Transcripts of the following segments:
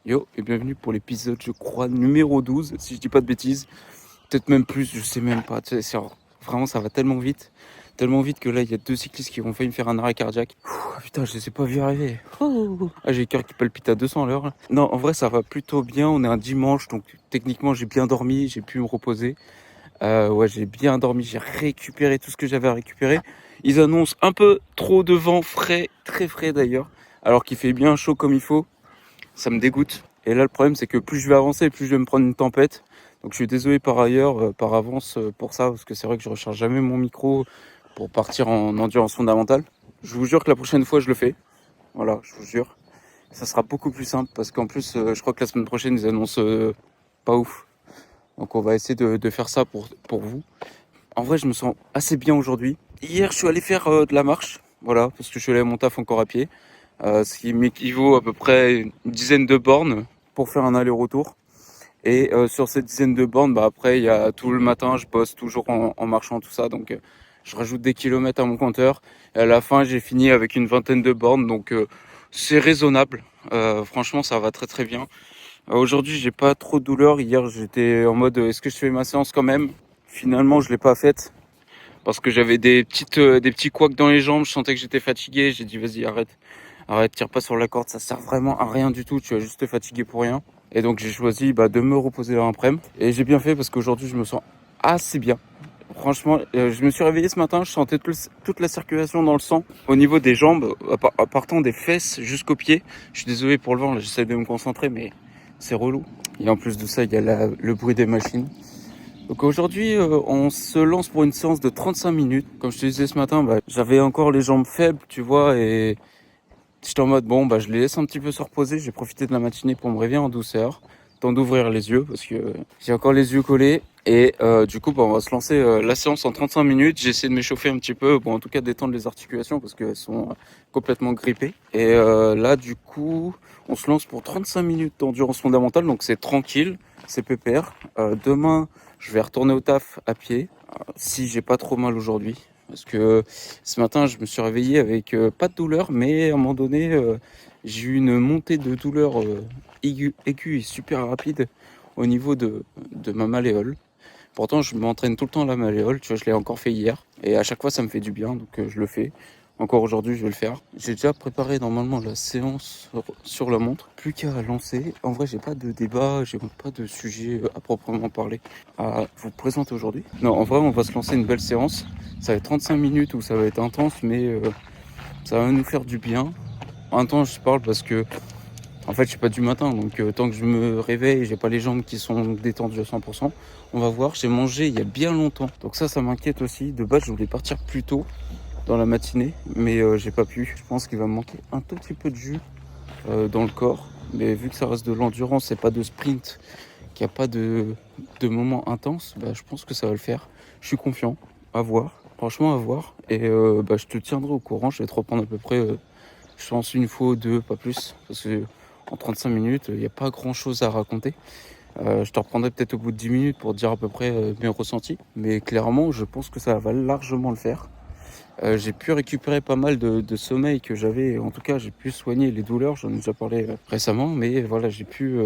Yo et bienvenue pour l'épisode, je crois, numéro 12, si je dis pas de bêtises. Peut-être même plus, je sais même pas. Tu sais, vraiment, ça va tellement vite. Tellement vite que là, il y a 2 cyclistes qui ont failli me faire un arrêt cardiaque. Putain, je les ai pas vus arriver. J'ai le cœur qui palpite à 200 à l'heure. Non, en vrai, ça va plutôt bien. On est un dimanche, donc techniquement, j'ai bien dormi, j'ai pu me reposer. Ouais, j'ai bien dormi, j'ai récupéré tout ce que j'avais à récupérer. Ils annoncent un peu trop de vent frais, très frais d'ailleurs, alors qu'il fait bien chaud comme il faut. Ça me dégoûte. Et là, le problème, c'est que plus je vais avancer, plus je vais me prendre une tempête. Donc, je suis désolé par ailleurs, par avance pour ça, parce que c'est vrai que je recharge jamais mon micro pour partir en endurance fondamentale. Je vous jure que la prochaine fois, je le fais. Voilà, je vous jure. Ça sera beaucoup plus simple, parce qu'en plus, je crois que la semaine prochaine, ils annoncent pas ouf. Donc, on va essayer de faire ça pour vous. En vrai, je me sens assez bien aujourd'hui. Hier, je suis allé faire de la marche. Voilà, parce que je suis allé à mon taf encore à pied. Ce qui m'équivaut à peu près une dizaine de bornes pour faire un aller-retour. Et sur cette dizaine de bornes, bah après, il y a tout le matin, je bosse toujours en marchant, tout ça. Donc, je rajoute des kilomètres à mon compteur. Et à la fin, j'ai fini avec une vingtaine de bornes. Donc, c'est raisonnable. Franchement, ça va très très bien. Aujourd'hui, j'ai pas trop de douleur. Hier, j'étais en mode, est-ce que je fais ma séance quand même? Finalement, je l'ai pas faite parce que j'avais des petits couacs dans les jambes. Je sentais que j'étais fatigué. J'ai dit, vas-y, arrête, tire pas sur la corde, ça sert vraiment à rien du tout, tu vas juste te fatiguer pour rien. Et donc j'ai choisi de me reposer l'après-midi. Et j'ai bien fait parce qu'aujourd'hui je me sens assez bien. Franchement, je me suis réveillé ce matin, je sentais toute la circulation dans le sang. Au niveau des jambes, en partant des fesses jusqu'aux pieds. Je suis désolé pour le vent, là j'essaie de me concentrer, mais c'est relou. Et en plus de ça, il y a le bruit des machines. Donc aujourd'hui, on se lance pour une séance de 35 minutes. Comme je te disais ce matin, j'avais encore les jambes faibles, tu vois, et j'étais en mode, bon, je les laisse un petit peu se reposer. J'ai profité de la matinée pour me réveiller en douceur. Temps d'ouvrir les yeux parce que j'ai encore les yeux collés. Et du coup, on va se lancer la séance en 35 minutes. J'essaie de m'échauffer un petit peu. Bon, en tout cas, détendre les articulations parce qu'elles sont complètement grippées. Et là, du coup, on se lance pour 35 minutes d'endurance fondamentale. Donc, c'est tranquille, c'est pépère. Demain, je vais retourner au taf à pied. Si j'ai pas trop mal aujourd'hui. Parce que ce matin, je me suis réveillé avec pas de douleur, mais à un moment donné, j'ai eu une montée de douleur aiguë et super rapide au niveau de ma malléole. Pourtant, je m'entraîne tout le temps à la malléole, tu vois, je l'ai encore fait hier. Et à chaque fois, ça me fait du bien, donc je le fais. Encore aujourd'hui, je vais le faire. J'ai déjà préparé normalement la séance sur la montre. Plus qu'à lancer. En vrai, j'ai pas de débat, j'ai pas de sujet à proprement parler à vous présenter aujourd'hui. Non, en vrai, on va se lancer une belle séance. Ça va être 35 minutes où ça va être intense, mais ça va nous faire du bien. Intense, je parle parce que en fait, je suis pas du matin, donc tant que je me réveille, j'ai pas les jambes qui sont détendues à 100%. On va voir, j'ai mangé il y a bien longtemps. Donc ça m'inquiète aussi. De base, je voulais partir plus tôt dans la matinée, mais j'ai pas pu. Je pense qu'il va me manquer un tout petit peu de jus dans le corps. Mais vu que ça reste de l'endurance et pas de sprint, qu'il n'y a pas de moment intense, je pense que ça va le faire. Je suis confiant. À voir. Franchement, à voir. Et je te tiendrai au courant. Je vais te reprendre à peu près, je pense, une fois ou deux, pas plus. Parce que en 35 minutes, il n'y a pas grand chose à raconter. Je te reprendrai peut-être au bout de 10 minutes pour te dire à peu près mes ressentis. Mais clairement, je pense que ça va largement le faire. J'ai pu récupérer pas mal de sommeil que j'avais. En tout cas, j'ai pu soigner les douleurs. J'en ai déjà parlé récemment. Mais voilà, j'ai pu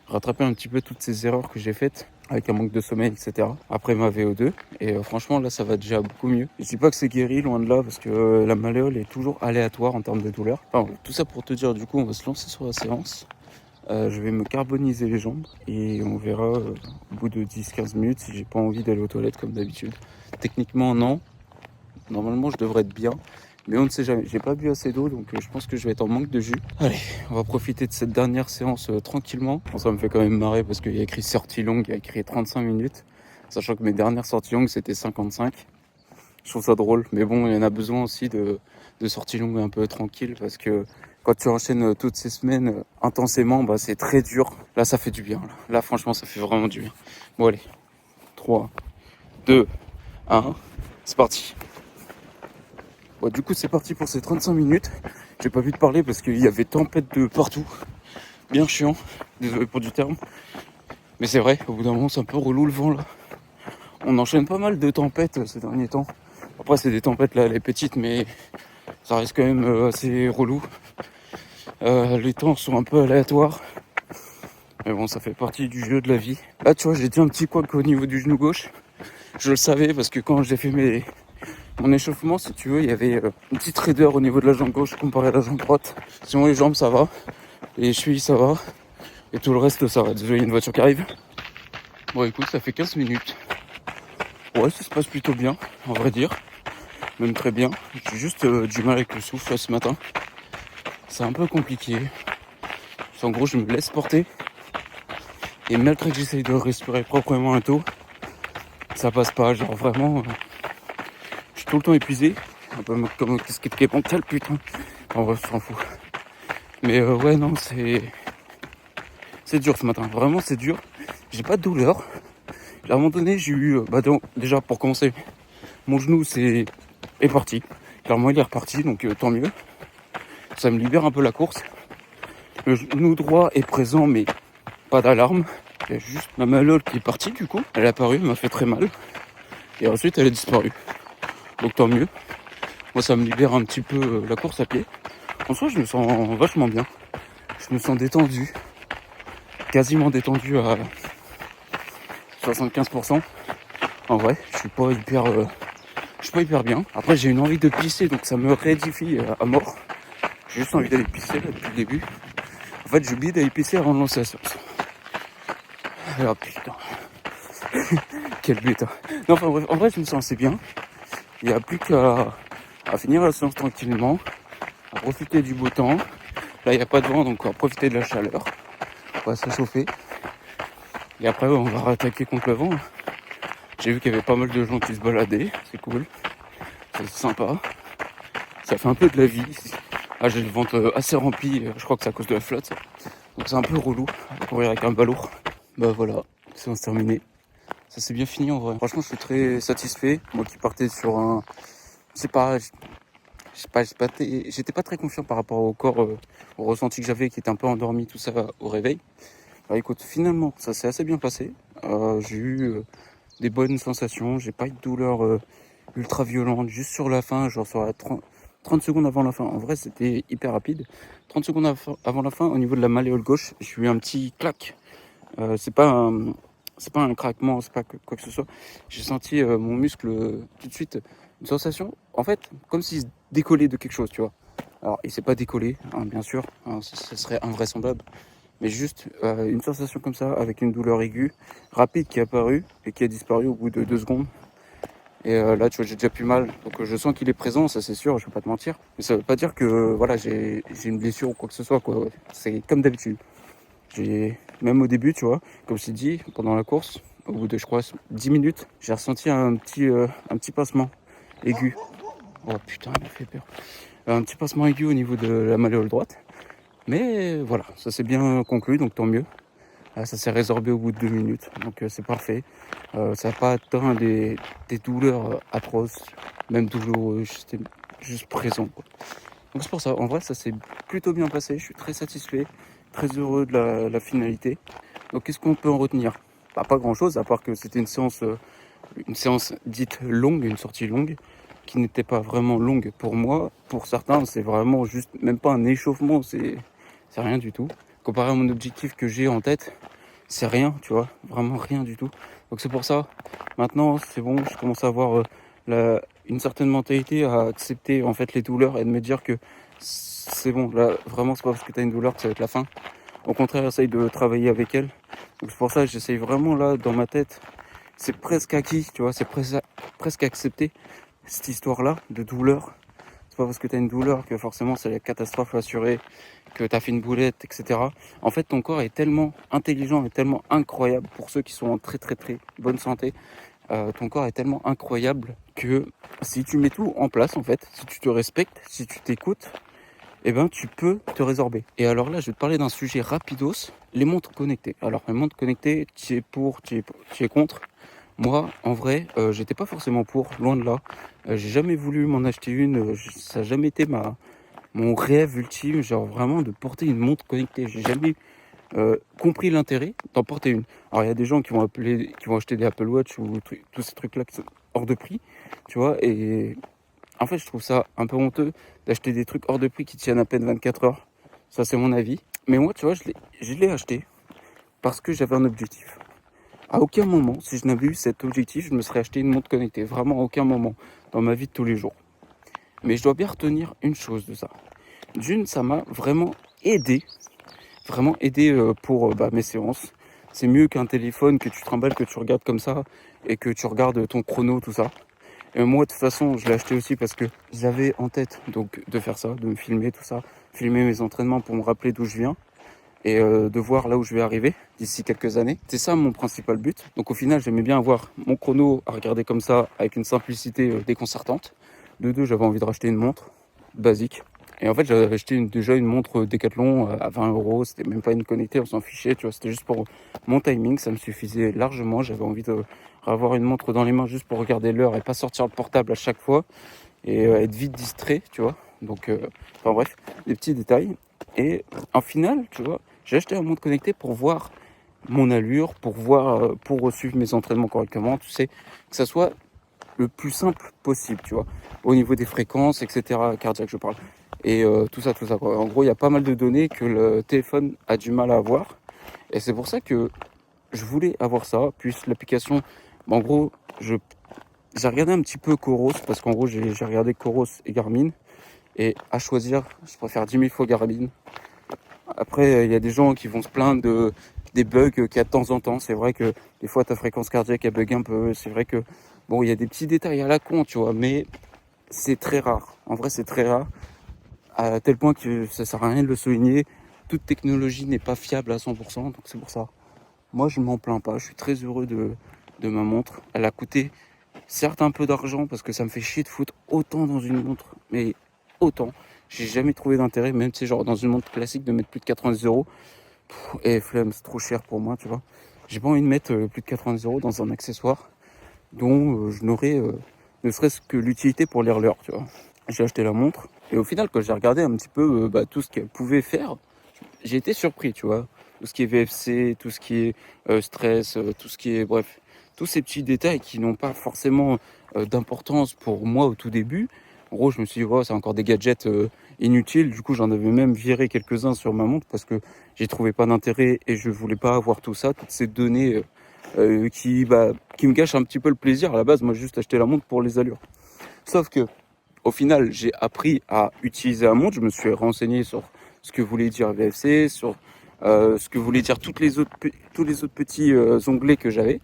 rattraper un petit peu toutes ces erreurs que j'ai faites avec un manque de sommeil, etc. Après ma VO2. Et franchement, là, ça va déjà beaucoup mieux. Je dis pas que c'est guéri, loin de là, parce que la malléole est toujours aléatoire en termes de douleur. Enfin, tout ça pour te dire, du coup, on va se lancer sur la séance. Je vais me carboniser les jambes et on verra au bout de 10-15 minutes si j'ai pas envie d'aller aux toilettes comme d'habitude. Techniquement, non. Normalement, je devrais être bien. Mais on ne sait jamais. J'ai pas bu assez d'eau, donc je pense que je vais être en manque de jus. Allez, on va profiter de cette dernière séance tranquillement. Bon, ça me fait quand même marrer parce qu'il y a écrit sortie longue, il y a écrit 35 minutes. Sachant que mes dernières sorties longues, c'était 55. Je trouve ça drôle. Mais bon, il y en a besoin aussi de sorties longues un peu tranquilles parce que quand tu enchaînes toutes ces semaines intensément, c'est très dur. Là, ça fait du bien. Là, franchement, ça fait vraiment du bien. Bon, allez. 3, 2, 1. C'est parti. Bon, du coup, c'est parti pour ces 35 minutes. J'ai pas pu te parler parce qu'il y avait tempête de partout. Bien chiant. Désolé pour du terme. Mais c'est vrai, au bout d'un moment, c'est un peu relou le vent là. On enchaîne pas mal de tempêtes ces derniers temps. Après, c'est des tempêtes là, les petites, mais ça reste quand même assez relou. Les temps sont un peu aléatoires. Mais bon, ça fait partie du jeu de la vie. Là, tu vois, j'ai dit un petit couac au niveau du genou gauche. Je le savais parce que quand j'ai fait mon échauffement, si tu veux, il y avait une petite raideur au niveau de la jambe gauche comparé à la jambe droite. Sinon, les jambes, ça va. Les chevilles, ça va. Et tout le reste, ça va. Désolé, il y a une voiture qui arrive. Bon, écoute, ça fait 15 minutes. Ouais, ça se passe plutôt bien, en vrai dire. Même très bien. J'ai juste du mal avec le souffle ce matin. C'est un peu compliqué. En gros, je me laisse porter. Et malgré que j'essaye de respirer proprement un taux, ça passe pas. Genre vraiment, je suis tout le temps épuisé. Un peu comme un casquette qui est mentale, putain. En vrai, je s'en fous. Mais ouais, non, c'est dur ce matin. Vraiment, c'est dur. J'ai pas de douleur. À un moment donné, j'ai eu... donc, déjà, pour commencer, mon genou est parti. Clairement, il est reparti, donc tant mieux. Ça me libère un peu la course. Le genou droit est présent, mais pas d'alarme. Il y a juste ma malole qui est partie, du coup. Elle est apparue, elle m'a fait très mal. Et ensuite, elle est disparue. Donc tant mieux. Moi, ça me libère un petit peu la course à pied. En soi, je me sens vachement bien. Je me sens détendu. Quasiment détendu à 75%. En vrai, je suis pas hyper bien. Après, j'ai une envie de pisser, donc ça me réédifie à mort. J'ai juste envie d'aller pisser là depuis le début. En fait, j'ai oublié d'aller pisser avant de lancer la séance. Ah putain. Quel but. Non, enfin bref, en vrai, je me sens assez bien. Il n'y a plus qu'à finir la séance tranquillement, à profiter du beau temps. Là, il n'y a pas de vent, donc on va profiter de la chaleur. On va se chauffer. Et après, on va rattaquer contre le vent. J'ai vu qu'il y avait pas mal de gens qui se baladaient. C'est cool. C'est sympa. Ça fait un peu de la vie ici. Ah, j'ai le ventre assez rempli. Je crois que c'est à cause de la flotte. Donc c'est un peu relou à courir avec un balourd. Bah voilà, c'est terminé. Ça s'est bien fini en vrai. Franchement, je suis très satisfait. Moi qui partais sur un... j'étais pas très confiant par rapport au corps, au ressenti que j'avais, qui était un peu endormi, tout ça, au réveil. Bah écoute, finalement, ça s'est assez bien passé. J'ai eu des bonnes sensations. J'ai pas eu de douleur ultra violente, juste sur la fin, genre sur la 30 secondes avant la fin. En vrai, c'était hyper rapide. 30 secondes avant la fin, au niveau de la malléole gauche, j'ai eu un petit clac. C'est pas un craquement, c'est pas quoi que ce soit. J'ai senti mon muscle tout de suite, une sensation, en fait, comme s'il se décollait de quelque chose, tu vois. Alors, il s'est pas décollé, hein, bien sûr, hein, ce serait invraisemblable. Mais juste une sensation comme ça, avec une douleur aiguë, rapide qui est apparue et qui a disparu au bout de 2 secondes. Et là, tu vois, j'ai déjà plus mal. Donc je sens qu'il est présent, ça c'est sûr, je vais pas te mentir. Mais ça veut pas dire que voilà, j'ai une blessure ou quoi que ce soit, quoi. C'est comme d'habitude. Même au début, tu vois, comme je t'ai dit, pendant la course, au bout de, je crois, 10 minutes, j'ai ressenti un petit pincement aigu. Oh putain, il m'a fait peur. Un petit pincement aigu au niveau de la malléole droite. Mais voilà, ça s'est bien conclu, donc tant mieux. Ça s'est résorbé au bout de 2 minutes, donc c'est parfait. Ça n'a pas atteint des douleurs atroces, même douloureux, j'étais juste présent, quoi. Donc c'est pour ça, en vrai ça s'est plutôt bien passé, je suis très satisfait, très heureux de la finalité. Donc qu'est-ce qu'on peut en retenir? Pas grand chose, à part que c'était une séance dite longue, une sortie longue, qui n'était pas vraiment longue pour moi. Pour certains, c'est vraiment juste, même pas un échauffement, c'est rien du tout. Comparé à mon objectif que j'ai en tête, c'est rien, tu vois, vraiment rien du tout. Donc c'est pour ça, maintenant c'est bon, je commence à avoir une certaine mentalité à accepter en fait les douleurs et de me dire que c'est bon, là vraiment c'est pas parce que tu as une douleur que ça va être la fin. Au contraire, essaye de travailler avec elle. Donc c'est pour ça que j'essaye vraiment là dans ma tête, c'est presque acquis, tu vois, c'est presque accepté cette histoire-là de douleur. C'est pas parce que tu as une douleur que forcément c'est la catastrophe assurée, que tu as fait une boulette, etc. En fait, ton corps est tellement intelligent et tellement incroyable pour ceux qui sont en très très très bonne santé. Ton corps est tellement incroyable que si tu mets tout en place, en fait, si tu te respectes, si tu t'écoutes, eh ben, tu peux te résorber. Et alors là, je vais te parler d'un sujet rapidos, les montres connectées. Alors, les montres connectées, tu es pour, tu es contre. Moi, en vrai, j'étais pas forcément pour, loin de là. J'ai jamais voulu m'en acheter une, ça n'a jamais été mon rêve ultime, genre vraiment de porter une montre connectée. J'ai jamais compris l'intérêt d'en porter une. Alors il y a des gens qui vont acheter des Apple Watch ou tous ces trucs-là qui sont hors de prix, tu vois, et en fait je trouve ça un peu honteux d'acheter des trucs hors de prix qui tiennent à peine 24 heures. Ça c'est mon avis. Mais moi, tu vois, je l'ai acheté. parce que j'avais un objectif. À aucun moment, si je n'avais eu cet objectif, je me serais acheté une montre connectée. Vraiment à aucun moment dans ma vie de tous les jours. Mais je dois bien retenir une chose de ça. D'une, ça m'a vraiment aidé pour mes séances. C'est mieux qu'un téléphone que tu trimbales, que tu regardes comme ça et que tu regardes ton chrono, tout ça. Et moi, de toute façon, je l'ai acheté aussi parce que j'avais en tête donc de faire ça, de me filmer, tout ça, filmer mes entraînements pour me rappeler d'où je viens et de voir là où je vais arriver d'ici quelques années. C'est ça mon principal but. Donc au final, j'aimais bien avoir mon chrono à regarder comme ça avec une simplicité déconcertante. De deux, j'avais envie de racheter une montre basique. Et en fait, j'avais acheté déjà une montre Decathlon à 20 €. C'était même pas une connectée, on s'en fichait, tu vois. C'était juste pour mon timing, ça me suffisait largement. J'avais envie d'avoir une montre dans les mains juste pour regarder l'heure et pas sortir le portable à chaque fois et être vite distrait, tu vois. Donc, enfin bref, des petits détails. Et en final, tu vois, j'ai acheté une montre connectée pour voir mon allure, pour suivre mes entraînements correctement, tu sais, que ça soit le plus simple possible, tu vois, au niveau des fréquences, etc., cardiaque, je parle. Et tout ça, quoi. En gros, il y a pas mal de données que le téléphone a du mal à avoir. Et c'est pour ça que je voulais avoir ça. Puis l'application, en gros, j'ai regardé un petit peu Coros, parce qu'en gros, j'ai regardé Coros et Garmin. Et à choisir, je préfère 10 000 fois Garmin. Après, il y a des gens qui vont se plaindre des bugs qu'il y a de temps en temps. C'est vrai que des fois, ta fréquence cardiaque, elle bug un peu. C'est vrai que, bon, il y a des petits détails à la con, tu vois, mais c'est très rare. En vrai, c'est très rare. À tel point que ça sert à rien de le souligner. Toute technologie n'est pas fiable à 100%, donc c'est pour ça. Moi, je m'en plains pas. Je suis très heureux de ma montre. Elle a coûté, certes, un peu d'argent parce que ça me fait chier de foutre autant dans une montre, mais autant. J'ai jamais trouvé d'intérêt, même si genre dans une montre classique de mettre plus de 90 €. Et flemme, c'est trop cher pour moi, tu vois. J'ai pas envie de mettre plus de 90 € dans un accessoire dont je n'aurais ne serait-ce que l'utilité pour lire l'heure, tu vois. J'ai acheté la montre et au final, quand j'ai regardé un petit peu tout ce qu'elle pouvait faire, j'ai été surpris, tu vois. Tout ce qui est VFC, tout ce qui est stress, tout ce qui est, bref, tous ces petits détails qui n'ont pas forcément d'importance pour moi au tout début. En gros, je me suis dit, oh, c'est encore des gadgets inutiles. Du coup, j'en avais même viré quelques-uns sur ma montre parce que j'y trouvais pas d'intérêt et je voulais pas avoir tout ça, toutes ces données qui me gâchent un petit peu le plaisir. À la base, moi, j'ai juste acheté la montre pour les allures. Sauf que, au final, j'ai appris à utiliser la montre. Je me suis renseigné sur ce que voulait dire VFC, sur ce que voulaient dire tous les autres petits onglets que j'avais.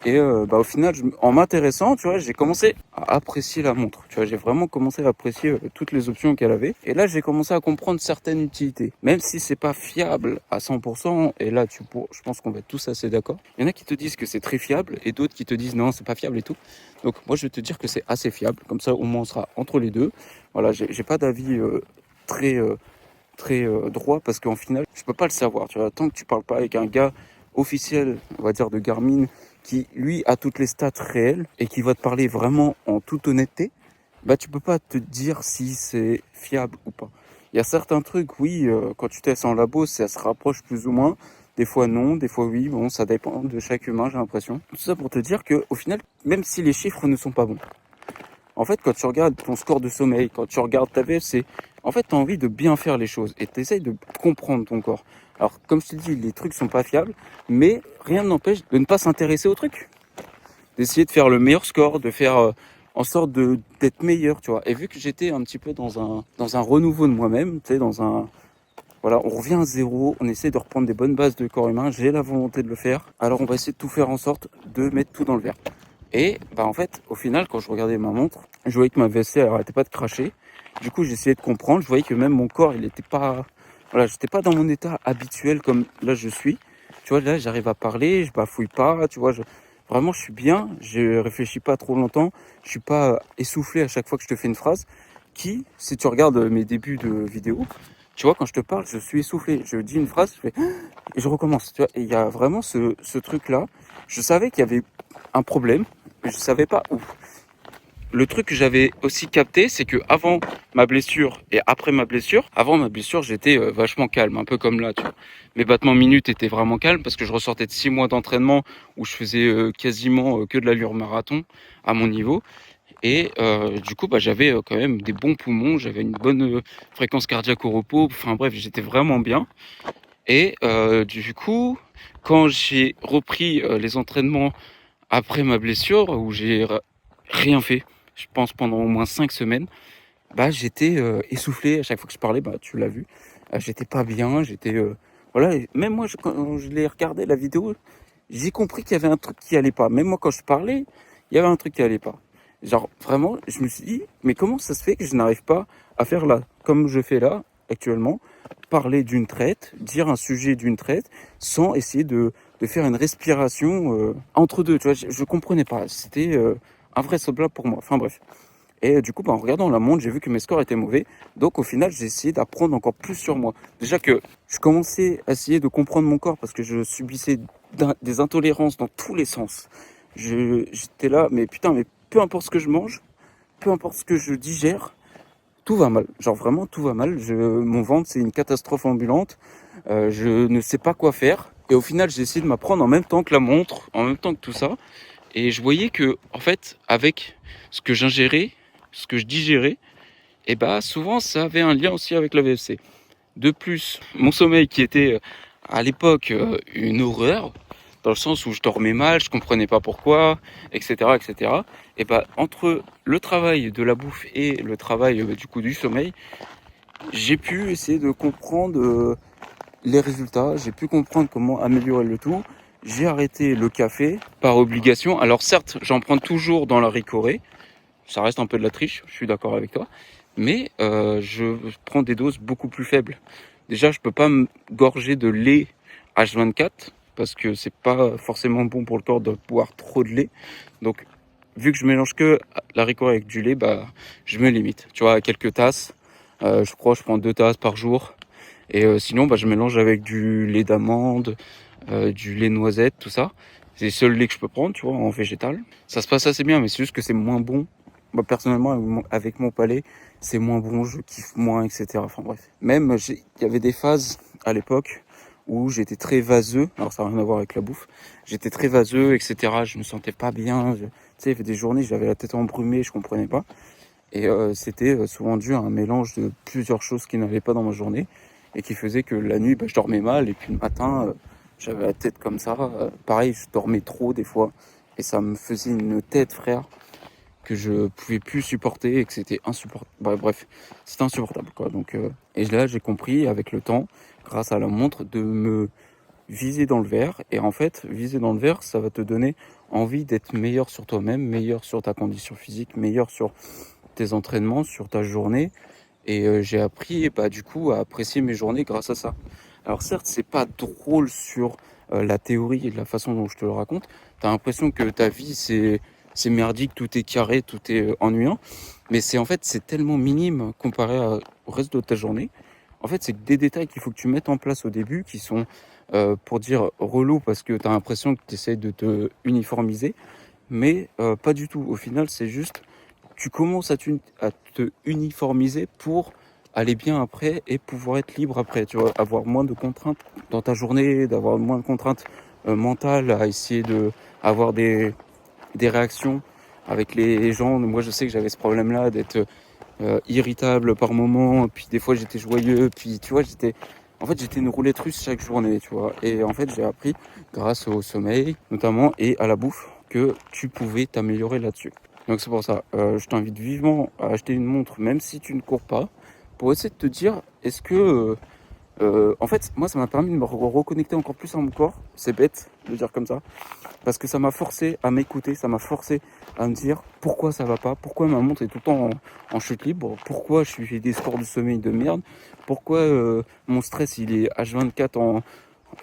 Et au final, en m'intéressant, tu vois, j'ai commencé à apprécier la montre. Tu vois, j'ai vraiment commencé à apprécier toutes les options qu'elle avait. Et là, j'ai commencé à comprendre certaines utilités. Même si c'est pas fiable à 100%, et là, je pense qu'on va être tous assez d'accord. Il y en a qui te disent que c'est très fiable, et d'autres qui te disent non, c'est pas fiable et tout. Donc moi, je vais te dire que c'est assez fiable. Comme ça, au moins, on sera entre les deux. Voilà, j'ai pas d'avis très droit, parce qu'en final, je peux pas le savoir. Tu vois, tant que tu parles pas avec un gars officiel, on va dire, de Garmin, qui lui a toutes les stats réelles et qui va te parler vraiment en toute honnêteté, tu peux pas te dire si c'est fiable ou pas. Il y a certains trucs, oui, quand tu testes en labo, ça se rapproche plus ou moins. Des fois non, des fois oui, bon, ça dépend de chaque humain, j'ai l'impression. Tout ça pour te dire que au final, même si les chiffres ne sont pas bons, en fait, quand tu regardes ton score de sommeil, quand tu regardes ta VFC, en fait, tu as envie de bien faire les choses et tu essayes de comprendre ton corps. Alors, comme je te dis, les trucs sont pas fiables, mais rien n'empêche de ne pas s'intéresser aux trucs. D'essayer de faire le meilleur score, de faire en sorte d'être meilleur, tu vois. Et vu que j'étais un petit peu dans un renouveau de moi-même, tu sais, voilà, on revient à zéro, on essaie de reprendre des bonnes bases de corps humain, j'ai la volonté de le faire, alors on va essayer de tout faire en sorte de mettre tout dans le vert. Et en fait, au final, quand je regardais ma montre, je voyais que ma VSC, elle arrêtait pas de cracher. Du coup, j'essayais de comprendre. Je voyais que même mon corps, il était pas, voilà, j'étais pas dans mon état habituel comme là je suis. Tu vois, là, j'arrive à parler, je bafouille pas. Tu vois, vraiment, je suis bien. Je réfléchis pas trop longtemps. Je suis pas essoufflé à chaque fois que je te fais une phrase. Si tu regardes mes débuts de vidéo, tu vois, quand je te parle, je suis essoufflé. Je dis une phrase, je fais et je recommence. Tu vois, et il y a vraiment ce truc-là. Je savais qu'il y avait un problème, mais je savais pas où. Le truc que j'avais aussi capté, c'est que avant ma blessure et après ma blessure, avant ma blessure, j'étais vachement calme, un peu comme là, tu vois. Mes battements minutes étaient vraiment calmes parce que je ressortais de 6 mois d'entraînement où je faisais quasiment que de l'allure marathon à mon niveau. Et du coup, j'avais quand même des bons poumons, j'avais une bonne fréquence cardiaque au repos. Enfin bref, j'étais vraiment bien. Et du coup, quand j'ai repris les entraînements après ma blessure, où j'ai rien fait, je pense pendant au moins 5 semaines, bah j'étais essoufflé à chaque fois que je parlais, bah tu l'as vu, j'étais pas bien, j'étais voilà, et même moi quand je l'ai regardé la vidéo, j'ai compris qu'il y avait un truc qui allait pas. Même moi quand je parlais, il y avait un truc qui allait pas. Genre vraiment, je me suis dit, mais comment ça se fait que je n'arrive pas à faire là, comme je fais là actuellement, parler d'une traite, dire un sujet d'une traite, sans essayer de faire une respiration entre deux. Tu vois, je comprenais pas. C'était invraisemblable pour moi. Enfin bref. Et du coup, bah, en regardant la montre, j'ai vu que mes scores étaient mauvais. Donc au final, j'ai essayé d'apprendre encore plus sur moi. Déjà que je commençais à essayer de comprendre mon corps parce que je subissais des intolérances dans tous les sens. J'étais là, mais putain, mais peu importe ce que je mange, peu importe ce que je digère, tout va mal. Genre vraiment, tout va mal. Mon ventre, c'est une catastrophe ambulante. Je ne sais pas quoi faire. Et au final, j'ai essayé de m'apprendre en même temps que la montre, en même temps que tout ça. Et je voyais que, en fait, avec ce que j'ingérais, ce que je digérais, et bah souvent ça avait un lien aussi avec la VFC. De plus, mon sommeil qui était à l'époque une horreur, dans le sens où je dormais mal, je comprenais pas pourquoi, etc., etc. Et bah entre le travail de la bouffe et le travail du coup du sommeil, j'ai pu essayer de comprendre les résultats, j'ai pu comprendre comment améliorer le tout. J'ai arrêté le café par obligation. Alors certes, j'en prends toujours dans la Ricoré, ça reste un peu de la triche, je suis d'accord avec toi, mais je prends des doses beaucoup plus faibles. Déjà, je peux pas me gorger de lait H24 parce que c'est pas forcément bon pour le corps de boire trop de lait. Donc, vu que je mélange que la Ricoh avec du lait, bah, je me limite. Tu vois, à quelques tasses. Je crois que je prends 2 tasses par jour. Et sinon, bah, je mélange avec du lait d'amande, du lait noisette, tout ça. C'est le seul lait que je peux prendre, tu vois, en végétal. Ça se passe assez bien, mais c'est juste que c'est moins bon. Moi, personnellement, avec mon palais, c'est moins bon, je kiffe moins, etc. Enfin bref. Même, il y avait des phases à l'époque où j'étais très vaseux. Alors ça n'a rien à voir avec la bouffe. J'étais très vaseux, etc. Je me sentais pas bien. Tu sais, il y avait des journées, j'avais la tête embrumée, je comprenais pas. Et c'était souvent dû à un mélange de plusieurs choses qui n'allaient pas dans ma journée et qui faisait que la nuit, bah, je dormais mal et puis le matin, j'avais la tête comme ça. Pareil, je dormais trop des fois et ça me faisait une tête, frère, que je pouvais plus supporter et que c'était insupportable. Bref, c'était insupportable, quoi. Donc, et là, j'ai compris avec le temps, grâce à la montre, de me viser dans le verre. Et en fait, viser dans le verre, ça va te donner envie d'être meilleur sur toi-même, meilleur sur ta condition physique, meilleur sur tes entraînements, sur ta journée. Et j'ai appris, bah, du coup, à apprécier mes journées grâce à ça. Alors certes, c'est pas drôle sur la théorie et de la façon dont je te le raconte. T'as l'impression que ta vie, c'est merdique, tout est carré, tout est ennuyant. Mais c'est en fait, c'est tellement minime comparé au reste de ta journée. En fait, c'est des détails qu'il faut que tu mettes en place au début qui sont, pour dire, relous parce que tu as l'impression que tu essaies de te uniformiser. Mais pas du tout. Au final, c'est juste, tu commences à te uniformiser pour aller bien après et pouvoir être libre après. Tu vois, avoir moins de contraintes dans ta journée, d'avoir moins de contraintes mentales à essayer de avoir des réactions avec les gens. Moi, je sais que j'avais ce problème-là d'être irritable par moment, puis des fois j'étais joyeux, puis tu vois, j'étais une roulette russe chaque journée, tu vois. Et en fait, j'ai appris grâce au sommeil, notamment, et à la bouffe, que tu pouvais t'améliorer là-dessus. Donc c'est pour ça, je t'invite vivement à acheter une montre, même si tu ne cours pas, pour essayer de te dire, est-ce que en fait, moi, ça m'a permis de me reconnecter encore plus à mon corps. C'est bête de dire comme ça. Parce que ça m'a forcé à m'écouter, ça m'a forcé à me dire pourquoi ça va pas, pourquoi ma montre est tout le temps en chute libre, pourquoi je fais des scores de sommeil de merde, pourquoi mon stress il est H24 en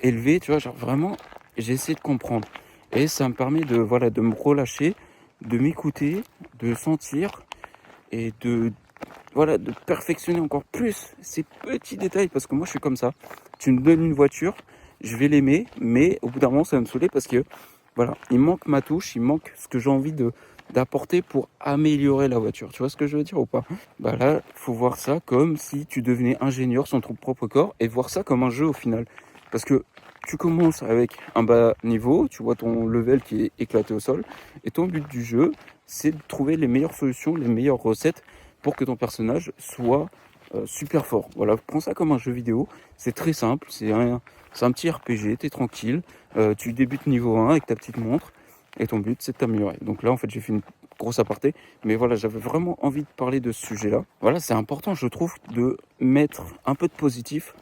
élevé, tu vois, genre vraiment, j'ai essayé de comprendre. Et ça me permet de, voilà, de me relâcher, de m'écouter, de sentir et voilà, de perfectionner encore plus ces petits détails parce que moi je suis comme ça. Tu me donnes une voiture, je vais l'aimer, mais au bout d'un moment ça va me saouler parce que voilà, il manque ma touche, il manque ce que j'ai envie d'apporter pour améliorer la voiture. Tu vois ce que je veux dire ou pas? Bah là, faut voir ça comme si tu devenais ingénieur sur ton propre corps et voir ça comme un jeu au final. Parce que tu commences avec un bas niveau, tu vois ton level qui est éclaté au sol, et ton but du jeu, c'est de trouver les meilleures solutions, les meilleures recettes pour que ton personnage soit super fort. Voilà, prends ça comme un jeu vidéo. C'est très simple, c'est un petit RPG, t'es tranquille. Tu débutes niveau 1 avec ta petite montre et ton but c'est de t'améliorer. Donc là en fait j'ai fait une grosse aparté, mais voilà, j'avais vraiment envie de parler de ce sujet-là. Voilà, c'est important je trouve de mettre un peu de positif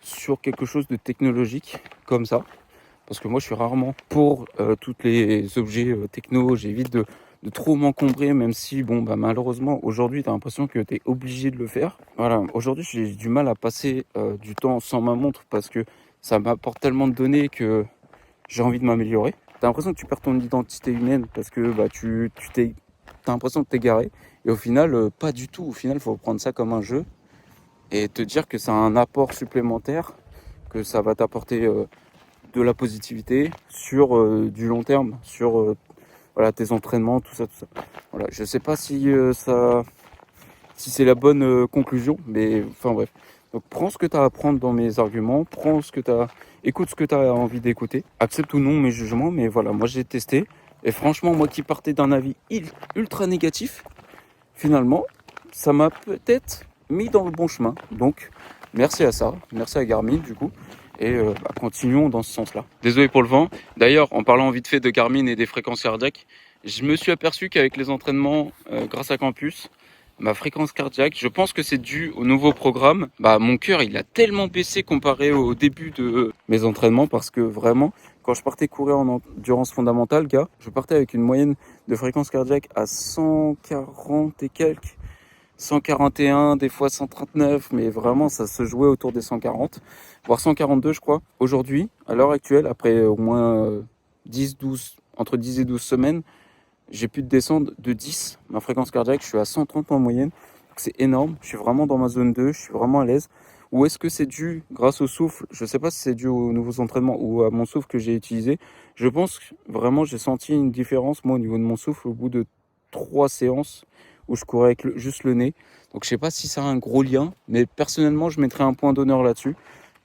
sur quelque chose de technologique comme ça. Parce que moi je suis rarement pour tous les objets techno, j'évite de trop m'encombrer, même si bon bah malheureusement aujourd'hui tu as l'impression que tu es obligé de le faire. Voilà, aujourd'hui j'ai du mal à passer du temps sans ma montre parce que ça m'apporte tellement de données que j'ai envie de m'améliorer. T'as l'impression que tu perds ton identité humaine parce que bah t'as l'impression que t'es garé. Et au final, pas du tout. Au final, il faut prendre ça comme un jeu et te dire que c'est un apport supplémentaire, que ça va t'apporter de la positivité sur du long terme, sur voilà, tes entraînements, tout ça, tout ça. Voilà, je sais pas si c'est la bonne conclusion, mais enfin bref. Donc prends ce que tu as à prendre dans mes arguments, écoute ce que tu as envie d'écouter, accepte ou non mes jugements, mais voilà, moi j'ai testé, et franchement, moi qui partais d'un avis ultra négatif, finalement, ça m'a peut-être mis dans le bon chemin. Donc merci à ça, merci à Garmin du coup, et continuons dans ce sens-là. Désolé pour le vent. D'ailleurs, en parlant vite fait de Garmin et des fréquences cardiaques, je me suis aperçu qu'avec les entraînements grâce à Campus, ma fréquence cardiaque, je pense que c'est dû au nouveau programme. Bah, mon cœur, il a tellement baissé comparé au début de mes entraînements parce que vraiment, quand je partais courir en endurance fondamentale, gars, je partais avec une moyenne de fréquence cardiaque à 140 et quelques, 141, des fois 139, mais vraiment, ça se jouait autour des 140, voire 142, je crois. Aujourd'hui, à l'heure actuelle, après au moins 10-12, entre 10 et 12 semaines, j'ai pu descendre de 10, ma fréquence cardiaque, je suis à 130 en moyenne. C'est énorme, je suis vraiment dans ma zone 2, je suis vraiment à l'aise. Ou est-ce que c'est dû grâce au souffle? Je ne sais pas si c'est dû aux nouveaux entraînements ou à mon souffle que j'ai utilisé. Je pense que vraiment j'ai senti une différence moi au niveau de mon souffle au bout de 3 séances où je courais avec juste le nez. Donc je ne sais pas si ça a un gros lien, mais personnellement je mettrais un point d'honneur là-dessus.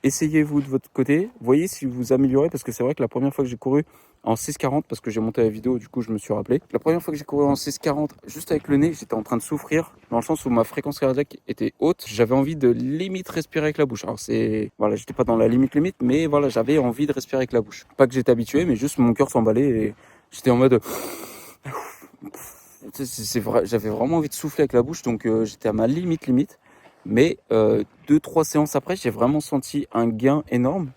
Essayez-vous de votre côté, voyez si vous améliorez, parce que c'est vrai que la première fois que j'ai couru en 6,40, parce que j'ai monté la vidéo, du coup je me suis rappelé. La première fois que j'ai couru en 6,40, juste avec le nez, j'étais en train de souffrir, dans le sens où ma fréquence cardiaque était haute. J'avais envie de limite respirer avec la bouche. Alors voilà, j'étais pas dans la limite, mais voilà, j'avais envie de respirer avec la bouche. Pas que j'étais habitué, mais juste mon cœur s'emballait et j'étais en mode... C'est vrai, j'avais vraiment envie de souffler avec la bouche, donc j'étais à ma limite. Mais 2-3 séances après, j'ai vraiment senti un gain énorme.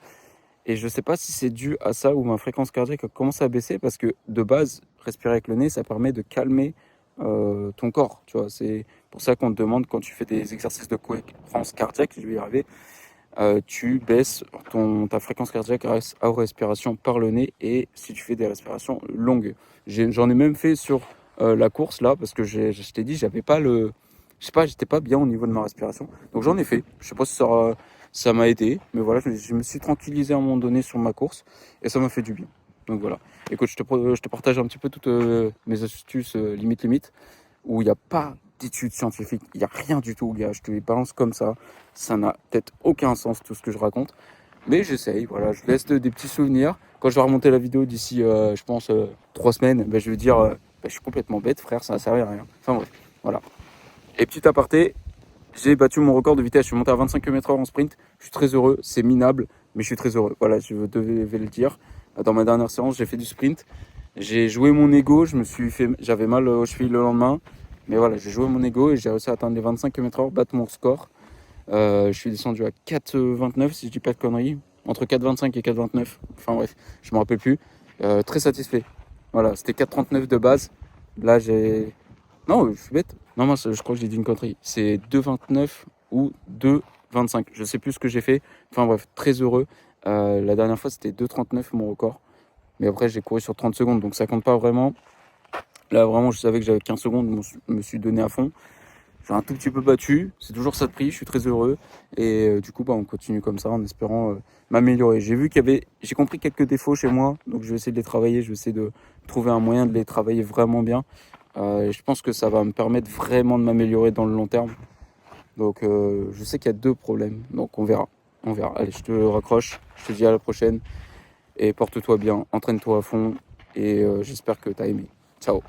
Et je ne sais pas si c'est dû à ça ou ma fréquence cardiaque a commencé à baisser parce que de base, respirer avec le nez, ça permet de calmer ton corps. Tu vois, c'est pour ça qu'on te demande quand tu fais des exercices de cohérence cardiaque, je vais y arriver, tu baisses ta fréquence cardiaque à respiration par le nez et si tu fais des respirations longues. J'en ai même fait sur la course là parce que je t'ai dit, j'avais pas le... Je sais pas, j'étais pas bien au niveau de ma respiration. Donc j'en ai fait. Je sais pas si ça m'a aidé, mais voilà, je me suis tranquillisé à un moment donné sur ma course et ça m'a fait du bien. Donc voilà. Écoute, je te partage un petit peu toutes mes astuces limite, où il n'y a pas d'études scientifiques, il n'y a rien du tout, gars. Je te les balance comme ça. Ça n'a peut-être aucun sens tout ce que je raconte. Mais j'essaye, voilà, je laisse des petits souvenirs. Quand je vais remonter la vidéo d'ici, je pense, 3 semaines, ben, je vais dire, je suis complètement bête, frère, ça n'a servi à rien. Enfin bref, voilà. Et petit aparté, j'ai battu mon record de vitesse, je suis monté à 25 km/h en sprint. Je suis très heureux, c'est minable, mais je suis très heureux. Voilà, je devais le dire. Dans ma dernière séance, j'ai fait du sprint. J'ai joué mon ego, j'avais mal aux chevilles le lendemain. Mais voilà, j'ai joué mon ego et j'ai réussi à atteindre les 25 km/h, battre mon score. Je suis descendu à 4,29 si je dis pas de conneries. Entre 4,25 et 4,29. Enfin bref, je me rappelle plus. Très satisfait. Voilà, c'était 4,39 de base. Là, j'ai... Non, je suis bête. Non, moi, je crois que j'ai dit une connerie. C'est 2,29 ou 2,25. Je sais plus ce que j'ai fait. Enfin bref, très heureux. La dernière fois, c'était 2,39 mon record. Mais après, j'ai couru sur 30 secondes, donc ça compte pas vraiment. Là, vraiment, je savais que j'avais 15 secondes, je me suis donné à fond. J'ai un tout petit peu battu, c'est toujours ça de prix, je suis très heureux. Et du coup, bah, on continue comme ça en espérant m'améliorer. J'ai compris quelques défauts chez moi, donc je vais essayer de les travailler, je vais essayer de trouver un moyen de les travailler vraiment bien. Et je pense que ça va me permettre vraiment de m'améliorer dans le long terme. Donc je sais qu'il y a 2 problèmes, donc on verra. On verra. Allez, je te raccroche, je te dis à la prochaine. Et porte-toi bien, entraîne-toi à fond. Et j'espère que tu as aimé. Ciao.